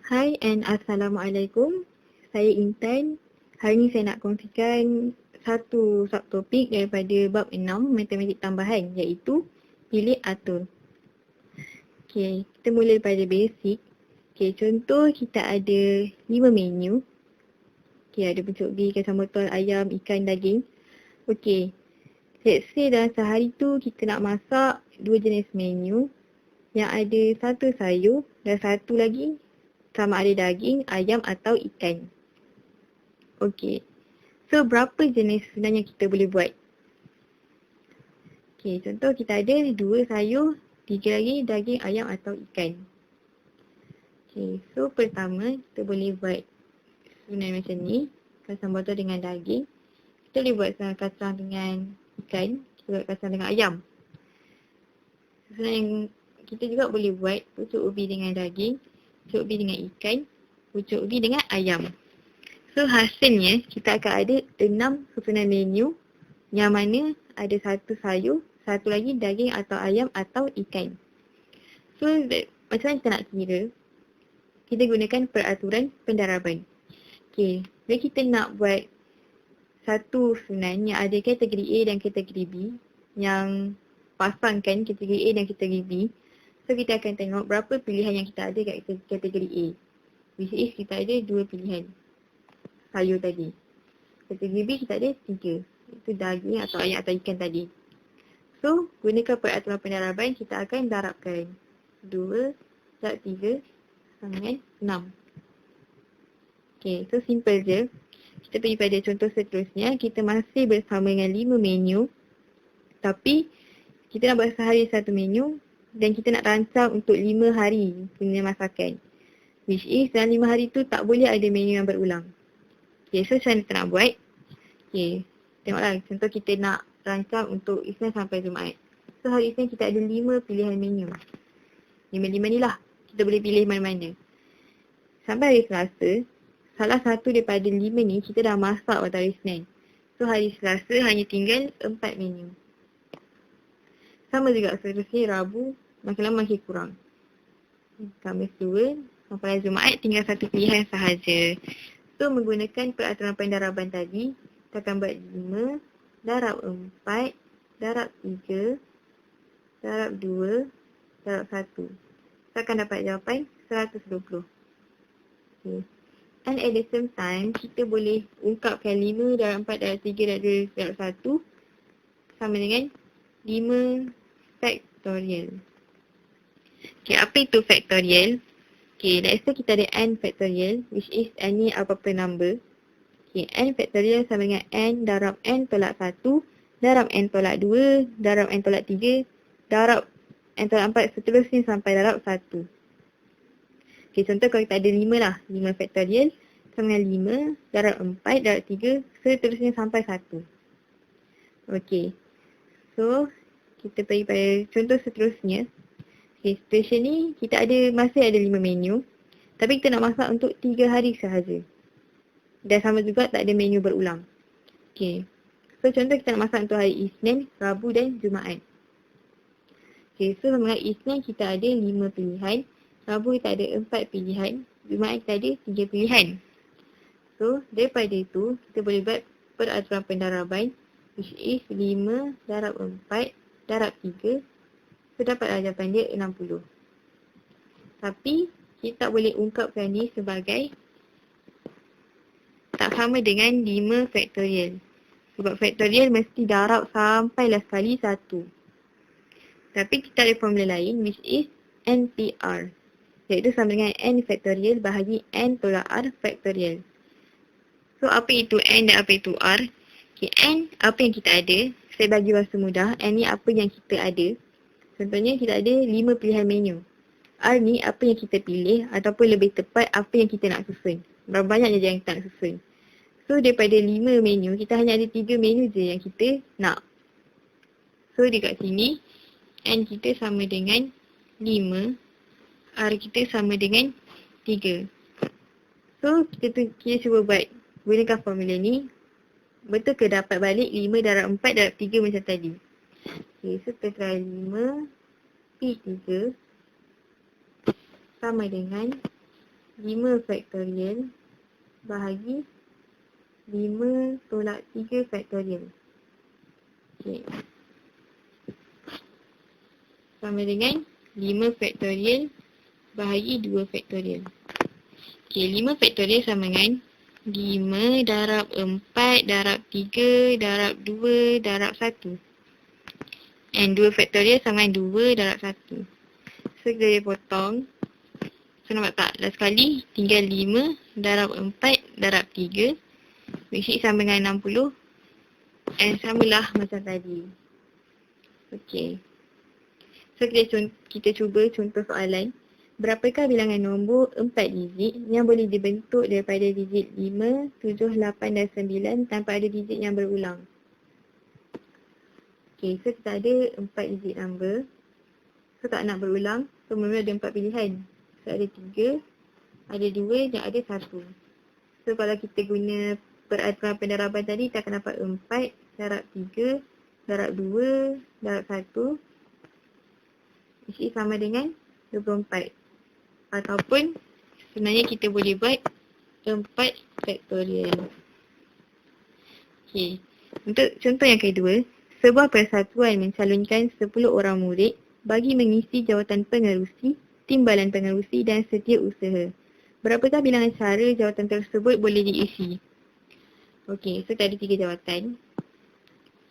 Hai and Assalamualaikum. Saya Intan. Hari ini saya nak kongsikan satu subtopik daripada bab 6 matematik tambahan, iaitu pilih atur. Okey, kita mula daripada basic. Okey, contoh kita ada 5 menu. Okey, ada bentuk B, kacang botol, ayam, ikan, daging. Okey, let's say dalam sehari tu kita nak masak 2 jenis menu yang ada satu sayur dan satu lagi sama ada daging, ayam atau ikan. Okey. So, berapa jenis sebenarnya kita boleh buat? Okey, contoh kita ada 2 sayur, 3 lagi daging, ayam atau ikan. Okey, so pertama kita boleh buat sebenarnya macam ni. Kacang botol dengan daging. Kita boleh buat kacang dengan ikan. Kita buat kacang dengan ayam. Sebenarnya kita juga boleh buat pucuk ubi dengan daging, pucuk ubi dengan ikan, pucuk ubi dengan ayam. So hasilnya kita akan ada 6 susunan menu yang mana ada satu sayur, satu lagi daging atau ayam atau ikan. So macam mana kita nak kira? Kita gunakan peraturan pendaraban. Okey, bila kita nak buat satu susunan yang ada kategori A dan kategori B, yang pasangkan kategori A dan kategori B, so kita akan tengok berapa pilihan yang kita ada kat kategori A. Which is kita ada 2 pilihan sayur tadi. Kategori B kita ada 3. Itu daging atau ayam atau ikan tadi. So, gunakan peraturan pendaraban, kita akan darabkan 2 darab 3 sama dengan 6. Okay, so simple je. Kita pergi pada contoh seterusnya. Kita masih bersama dengan 5 menu. Tapi, kita nak buat sehari satu menu dan kita nak rancang untuk 5 hari punya masakan. Which is dalam 5 hari tu tak boleh ada menu yang berulang. Okay, so macam mana kita nak buat? Okay, tengoklah. Contoh kita nak rancang untuk Isnin sampai Jumaat. So hari Isnin kita ada 5 pilihan menu. 5 ni lah. Kita boleh pilih mana-mana. Sampai hari Selasa, salah satu daripada 5 ni kita dah masak pada hari Isnin. So hari Selasa hanya tinggal 4 menu. Sama juga seterusnya Rabu, makin lama makin kurang. Khamis 2, sampai Jumaat tinggal satu pilihan sahaja. So menggunakan peraturan pendaraban tadi, kita akan buat 5 darab 4 darab 3 darab 2 darab 1. Kita akan dapat jawapan 120. Okay. And at the same time, kita boleh ungkapkan 5 darab 4 darab 3 darab 2 darab 1 sama dengan 5 factorial. Okay, apa itu factorial? Okay, let's say kita ada n factorial, which is n ni apa-apa number. Okay, n factorial sama dengan n darab n tolak 1, darab n tolak 2, darab n tolak 3, darab n tolak 4, seterusnya sampai darab 1. Okay, contoh kalau kita ada 5 lah, 5 factorial sama dengan 5 darab 4 darab 3, seterusnya sampai 1. Okay, so kita pergi pada contoh seterusnya. Okay, situation ni kita masih ada 5 menu. Tapi kita nak masak untuk 3 hari sahaja. Dan sama juga tak ada menu berulang. Okay. So contoh kita nak masak untuk hari Isnin, Rabu dan Jumaat. Okay, so sama Isnin kita ada 5 pilihan. Rabu kita ada 4 pilihan. Jumaat kita ada 3 pilihan. So daripada itu kita boleh buat peraturan pendaraban. Which is 5 darab 4 darab 3. So dapatlah jawapan dia 60. Tapi kita tak boleh ungkapkan ni sebagai tak sama dengan 5 factorial. Sebab factorial mesti darab sampailah sekali 1. Tapi kita ada formula lain which is NPR. Iaitu sama dengan n factorial bahagi n tolak r factorial. So apa itu n dan apa itu r? Okay, n apa yang kita ada. Saya bagi bahasa mudah. N ni apa yang kita ada. Contohnya kita ada 5 pilihan menu. R ni apa yang kita pilih ataupun lebih tepat apa yang kita nak susun. Berapa banyak je yang kita nak susun. So daripada 5 menu, kita hanya ada 3 menu je yang kita nak. So dekat sini, N kita sama dengan 5. R kita sama dengan 3. So kita cuba buat gunakan formula ni. Betul ke dapat balik 5 darab 4 darab 3 macam tadi. Okay, so kita try 5 P3 sama dengan 5 faktorial bahagi 5 tolak 3 faktorial. Okey. Sama dengan 5 faktorial bahagi 2 faktorial. Okey, 5 faktorial sama dengan 5 darab 4 darab 3 darab 2 darab 1. And 2 faktorial sama dengan 2 darab 1. So, kita boleh potong. So, nampak tak? Last sekali, tinggal 5 darab 4 darab 3. Which is sama dengan 60. And samalah macam tadi. Okay. So, kita cuba contoh soalan. Berapakah bilangan nombor 4 digit yang boleh dibentuk daripada digit 5, 7, 8 dan 9 tanpa ada digit yang berulang? Okay, so kita ada 4 digit number. So, tak nak berulang. So, mula ada 4 pilihan. So, ada 3, ada 2 dan ada 1. So, kalau kita guna peraturan pendaraban tadi, kita akan dapat 4 darab 3 darab 2 darab 1. Which is sama dengan 24. Ataupun sebenarnya kita boleh buat 4 faktorial. Okay. Untuk contoh yang kedua, sebuah persatuan mencalonkan 10 orang murid bagi mengisi jawatan pengerusi, timbalan pengerusi dan setiausaha. Berapakah bilangan cara jawatan tersebut boleh diisi? Okey, so tak ada 3 jawatan.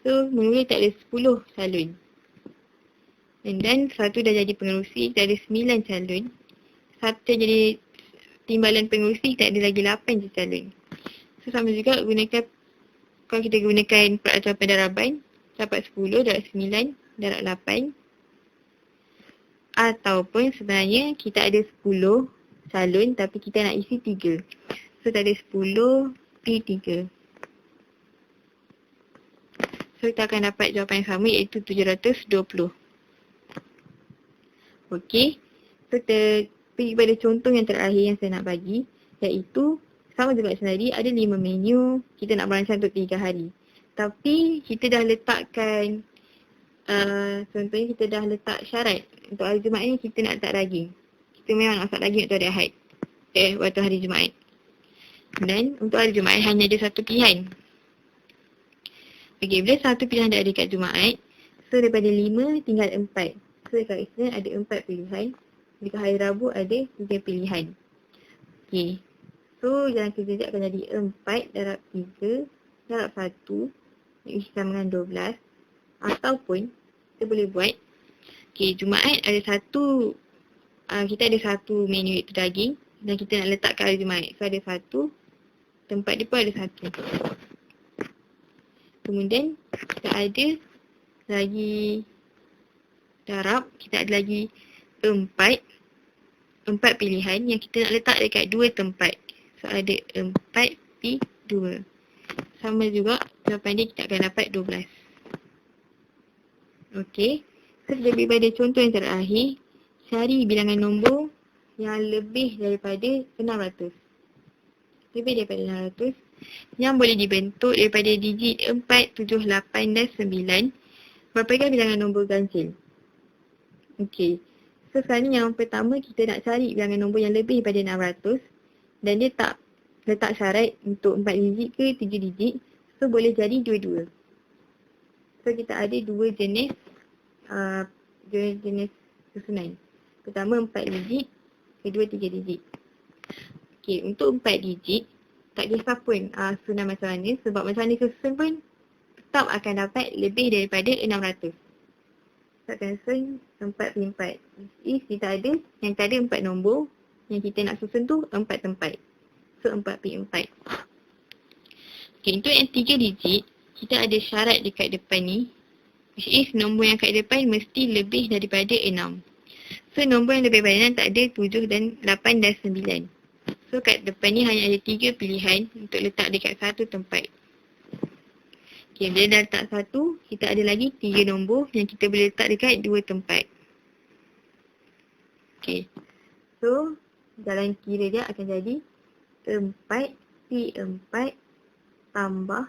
So, mula tak ada 10 calon. Dan satu dah jadi pengerusi, tak ada 9 calon. Satu jadi timbalan pengerusi, tak ada lagi 8 je calon. So, sama juga kalau kita gunakan peraturan pendaraban, dapat 10 darab 9 darab 8. Ataupun sebenarnya kita ada 10 calon tapi kita nak isi 3. So, tak ada 10 P3. So, kita akan dapat jawapan yang sama iaitu 720. Okey. So, kita pergi pada contoh yang terakhir yang saya nak bagi, iaitu sama juga macam tadi, ada 5 menu, kita nak merancang untuk 3 hari. Tapi kita dah letakkan, contohnya kita dah letak syarat untuk hari Jumaat ni kita nak letak daging. Kita memang nak letak daging untuk hari Ahad. Waktu hari Jumaat. Dan untuk hari Jumaat hanya ada satu pilihan. Okey, bila satu pilihan dah ada kat Jumaat, so daripada 5 tinggal 4. So dekat Isnin ada 4 pilihan. Dekat hari Rabu ada 3 pilihan. Okey. So jalan kerja akan jadi 4 darab 3 darab 1. Yang sama dengan 12. Ataupun kita boleh buat, okey, Jumaat ada satu, kita ada satu menu iaitu daging. Dan kita nak letak kat hari Jumaat. So ada satu, tempat dia pun ada satu. Kemudian kita ada lagi darab, kita ada lagi 4 pilihan yang kita nak letak dekat 2 tempat. So ada 4P2. Sama juga jawapan dia kita akan dapat 12. Okey. So lebih pada contoh yang terakhir, cari bilangan nombor yang lebih daripada 600. Lebih daripada 600 yang boleh dibentuk daripada digit 4, 7, 8 dan 9. Berapakah bilangan nombor ganjil? Okey. So sekarang ni yang pertama kita nak cari bilangan nombor yang lebih daripada 600 dan dia tak letak syarat untuk 4 digit ke 3 digit. So boleh jadi dua-dua. So kita ada dua jenis susunan. Pertama 4 digit, kedua 3 digit. Okey, untuk 4 digit tak kisah pun susunan macam mana, sebab macam mana susun pun tetap akan dapat lebih daripada 600. Tak susun 4x4. Kita ada yang tak ada 4 nombor, yang kita nak susun tu 4 tempat. So 4x4. Okay, untuk yang 3 digit, kita ada syarat dekat depan ni, which is nombor yang kat depan mesti lebih daripada 6. So nombor yang lebih daripada 6 tak ada 7 dan 8 dan 9. So kat depan ni hanya ada 3 pilihan untuk letak dekat satu tempat. Okay, bila dah letak satu, kita ada lagi 3 nombor yang kita boleh letak dekat 2 tempat. Okay, so jalan kira dia akan jadi 4P4 tambah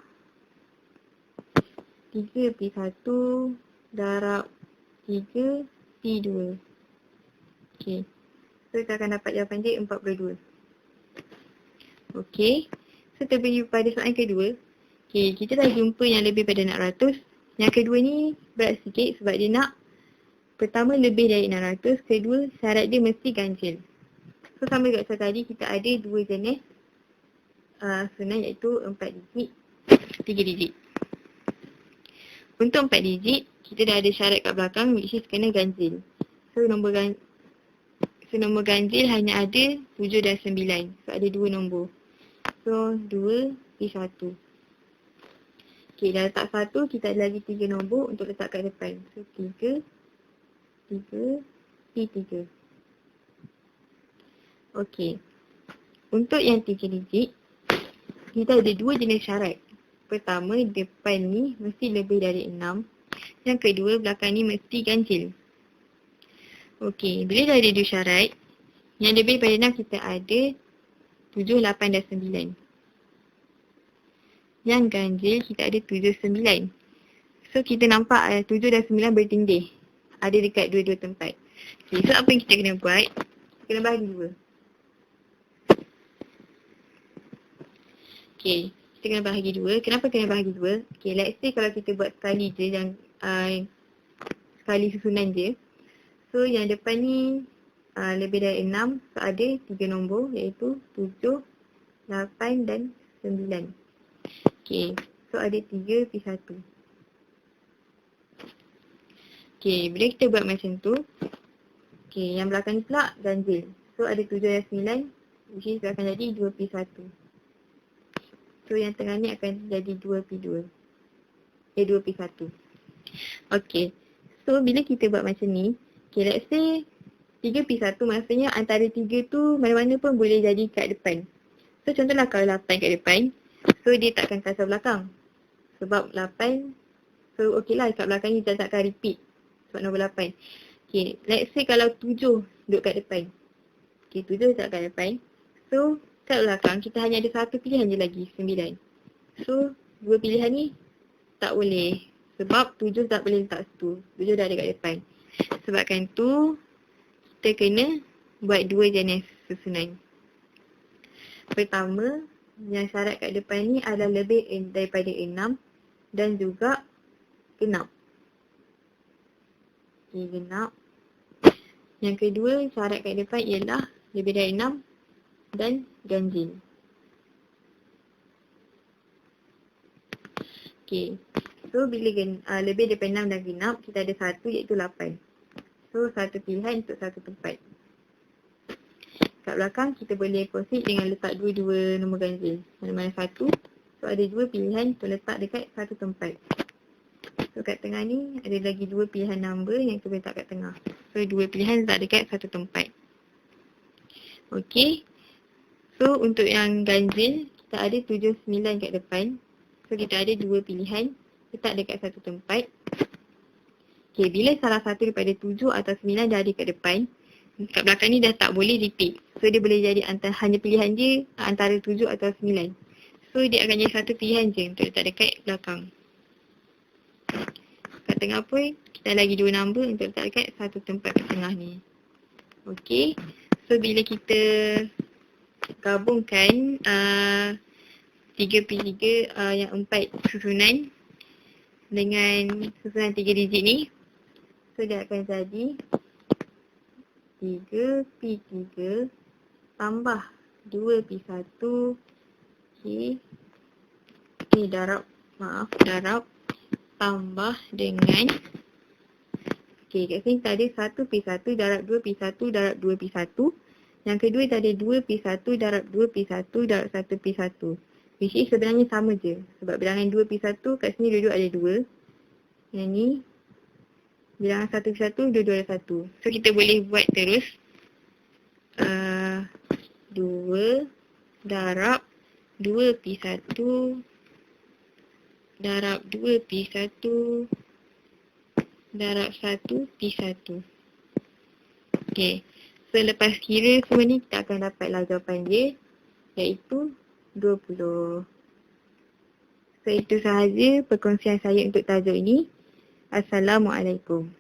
3P1 darab 3P2. Okay, so kita akan dapat jawapan dia 42. Okey. So terpergi pada soalan kedua. Okey, kita dah jumpa yang lebih pada 600. Yang kedua ni berat sikit sebab dia nak pertama lebih dari 600, kedua syarat dia mesti ganjil. So sama juga macam tadi, kita ada dua jenis susunan iaitu 4 digit, 3 digit. Untuk 4 digit, kita dah ada syarat kat belakang which is kena ganjil. So nombor ganjil hanya ada 7 dan 9. So ada dua nombor. So 2 P 1. Okey, dah letak 1, kita ada lagi 3 nombor untuk letak kat depan. So 3 P 3. Okey. Untuk yang 3 digit, kita ada dua jenis syarat. Pertama, depan ni mesti lebih dari 6. Yang kedua, belakang ni mesti ganjil. Okey, bila dah ada dua syarat, yang lebih dari 6 kita ada 7, 8 dan 9. Yang ganjil kita ada 7, 9. So kita nampak 7 dan 9 bertindih. Ada dekat dua-dua tempat. Okay, so apa yang kita kena buat? Kita kena bahagi dua. Okay, kita kena bahagi dua. Kenapa kena bahagi dua? Okay, let's say kalau kita buat sekali je, yang sekali susunan je. So yang depan ni lebih dari 6. So ada 3 nombor iaitu 7, 8 dan 9. Okay, so ada 3 P 1. Okay, bila kita buat macam tu, okay, yang belakang ni pula ganjil. So ada 7 dan 9, which is akan jadi 2 P 1. So yang tengah ni akan jadi 2 P 2. 2 P 1. Okay, so bila kita buat macam ni, okay, let's say 3 P 1 maksudnya antara 3 tu mana-mana pun boleh jadi kat depan. So contohlah kalau 8 kat depan, so dia takkan kasar belakang. Sebab 8, so okey lah kat belakang ni dia takkan repeat. Sebab nombor 8. Okay, let's say kalau 7 duduk kat depan. Okay, 7 letak kat depan. So kat belakang kita hanya ada satu pilihan je lagi, 9. So dua pilihan ni tak boleh. Sebab 7 tak boleh letak situ. 7 dah ada kat depan. Sebabkan tu kita kena buat dua jenis susunan. Pertama, yang syarat kat depan ni adalah lebih daripada 6 dan juga genap. Okay, genap. Yang kedua, syarat kat depan ialah lebih dari 6 dan ganjil. Okay, so bila lebih daripada 6 dan genap, kita ada satu iaitu 8. So satu pilihan untuk satu tempat. Kat belakang kita boleh proceed dengan letak dua-dua nombor ganjil. Mana-mana satu. So ada dua pilihan untuk letak dekat satu tempat. So kat tengah ni ada lagi dua pilihan nombor yang kita boleh letak kat tengah. So dua pilihan letak dekat satu tempat. Okey. So untuk yang ganjil kita ada 7, 9 kat depan. So kita ada dua pilihan letak dekat satu tempat. Okey, bila salah satu daripada 7 atau 9 dah ada kat depan, kat belakang ni dah tak boleh repeat. So dia boleh jadi hanya pilihan je antara 7 atau 9. So dia akan jadi satu pilihan je untuk letak dekat belakang. Kat tengah pun kita ada lagi dua nombor untuk letak dekat satu tempat kat tengah ni. Okey. So bila kita gabungkan 3P3 yang 4 susunan dengan susunan 3 digit ni, so dia akan jadi 3P3 tambah 2P1. Okey. Ni darab tambah dengan, okey, kat sini kita ada 1P1 darab 2P1 darab 2P1. Yang kedua kita ada 2P1 darab 2P1 darab 1P1. Which is sebenarnya sama je. Sebab bilangan 2P1 kat sini dua-dua ada 2. Yang ni bilangan 1P1 dua-dua ada 1. So kita boleh buat terus 2 darab 2P1 darab 2P1 darab 1P1. Okay. So lepas kira semua ni kita akan dapatlah jawapan dia, iaitu 20. So itu sahaja perkongsian saya untuk tajuk ini. Assalamualaikum.